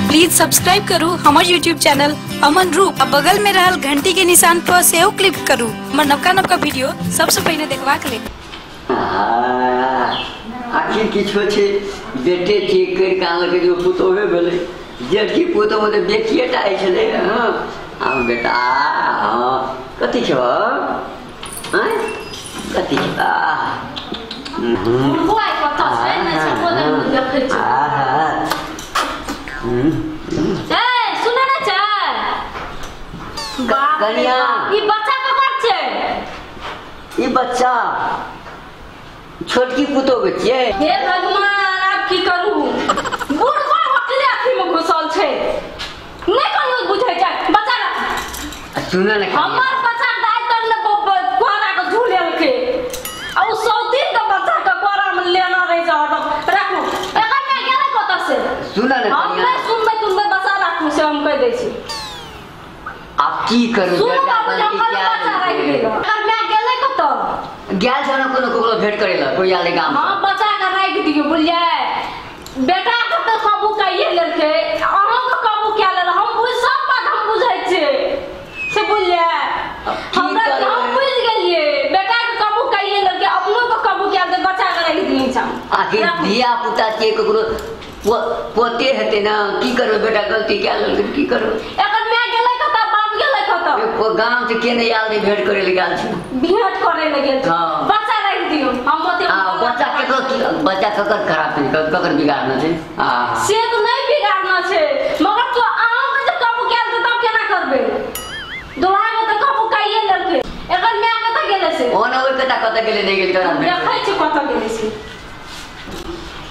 Please subscribe करू हमार YouTube channel अमन रूप। बगल में रहल घंटी के निशान पर सेहो क्लिक करू हमार नवका नवका वीडियो सबसे पहले देखवा के लिए। आखिर किछो छे बेटे चेक कर काल के जो पुतोवे भेले जेठी पुतो मते बेटिएटा आइ छले। हां आ बेटा हां कथि छ हैं कथि छ बुआई कत छै ने से बोले देखै छै। ए सुन ना छ कनिया ई बच्चा ककर छै? ई बच्चा छोटकी पुतो के छियै। हे भगवान अब की करू बुढ़वा हकले अथी में घुसल छै नहीं कहियो बुझै छै बच्चा। सुन ना हमर बच्चा दाइ तक ले कोरा के झूलेल के आ उ 100 दिन के बच्चा के कोरा में लेना रह जा राखू एकर में गेले कत से। सुन ना हम नहीं सुनबे तुमबे बच्चा राखू से हम कह दै छी। आप की करू बेटा बन के क्या अगर मैं गेले कत गेल छ न कोनो कोकरो भेट करेला कोई आले गाम। हां बच्चा के राख दियो बुझलिए बेटा के तो काबू कइए लेलके अहां के काबू क्या ले हम बुझ सब बात हम बुझै छै से बुझलिए हमरा हम बुझ गेलिए बेटा के काबू कइए लेलके अपनो के काबू क्या दे बच्चा के राख दिए छ। आखिर दिया पुता के कोकरो पोते हेते ना की करू बेटा गलती क्या लेलके की करू एकर मैं गेले कत बाप गेले कत वो गांव से के नहीं आल भेट करे ले गेल छ भेट करे ले गेल बच्चा राख दियो हम ओते बच्चा के बच्चा ककर खराब है ककर बिगाड़ना है से तो नहीं बिगाड़ना है मगर तो आम के काबू क्या दे तब केना करबे दोहा में तो काबू काइए लेलके एकर मैं कत गेले से ओने ओइ कत गेले नहीं गेल कर देखै छी कत गेले से।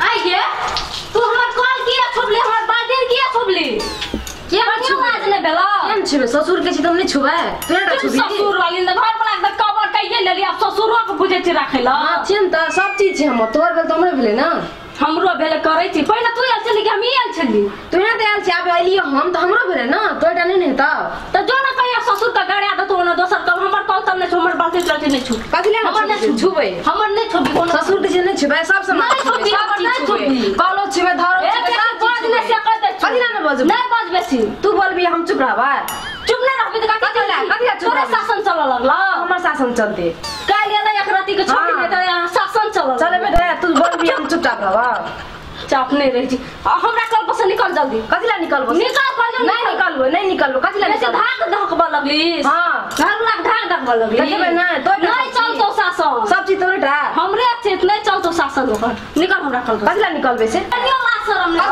आई गे तू हमर कॉल किया छुबले हमर बादिन किया छुबली के क्यों आज ने बेला केम छबे ससुर के छी तुम नहीं छुबे तोरा छुबी ससुर वाली ने घर वाला के कवर काइए लेली अब ससुरो के बुझे छी राखेला। हां छिन त सब चीज छै हम तोर बेल त हमरे भेले ना हमरो भेले करै छी पहिले तू आल छली कि हम आल छली तू ना आल छी अब एलियो हम त हमरो भेले ना तोरा नहीं नहीं त जो ना कहिया ससुर का गाड़ी आदत होना दोसर कब हमर कॉल तब नहीं हमर बात चलते नहीं छु कथि ले हमर नहीं छुबे हमर नहीं छुबी कोनो ससुर के नहीं छुबे सब समान छुबी हमर नहीं छुबी कॉलो छुबे धरो छुबे सब बाज नहीं से कह दे कथि ले ना बजू नहीं बज बेसी तू बोलबी हम चुप रहबा चुप नहीं रहबी त कथि ले तोरे शासन चल लगला हमर शासन चलते काल या एक राती के छोड़ी दे त शासन चल चले बेटा तू बोलबी हम चुपचाप रहबा चाप नहीं रही छी हमरा कल पर से निकल जल्दी कथि ले निकलबो निकल पहले नहीं निकलबो कथि ले ऐसे धाक धकबा लगली। हां घर लाग धाक धकबा लगली देखबे ना तो नहीं चल तो शासन सब चीज तोरेटा हमरे अच्छे नहीं चल तो शासन ओकर निकल हमरा कल कथि ले निकलबे से कनियो आश्रम नहीं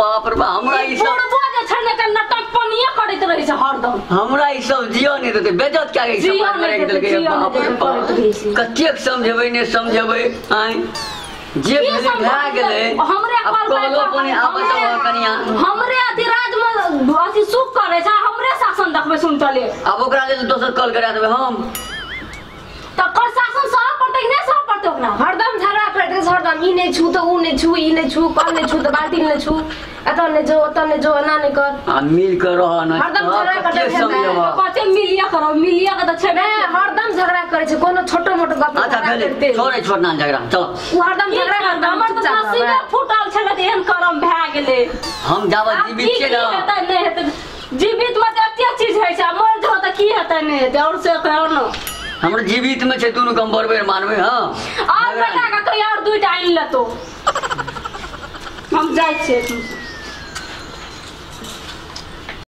बाप रे हमरा ई सब बुढ़बो जे छने के नाटक पनिया करैत रही छै हरदम हमरा ई सब जियो नहीं देते बेइज्जत क्या गई समाज में रख देलके बाप रे बाप कतेक समझेबै ने समझेबै आइ जे भा गेले हमरे कॉलो पने आपन तो कनिया हमरे अधिराज में अथी सुख करे छै हमरे शासन देखबे सुन चले अब ओकरा ले दोसर कॉल करा देबै हम त कर शासन सह पड़ते नहीं सह पड़ते ओकरा हरदम झगड़ा करते हरदम ई नहीं छू तो ऊ नहीं छू ई नहीं छू कल नहीं छू तो बाल्टी नहीं छू एतो नहीं जो ओतो नहीं जो एना नहीं कर आ मिल कर रह ना हरदम झगड़ा करते समझबा कते मिलिया करो मिलिया के त छबे हरदम झगड़ा करे छै कोनो छोटो मोटो बात अच्छा पहले छोड़ना झगड़ा चलो ऊ हरदम झगड़ा करते हमर त नसीबे फुटल छले त एहन करम भए गेले हम जाब जीवित छै ना नहीं हेतै जीवित में एते चीज है छै मर जो त की हेतै नहीं हेतै और से कहो न हमरा जीवित में छै दुनु कम बरबे मानबे। हां और बेटा का कोई और दुइटा आइन ले तो हम जाय छै।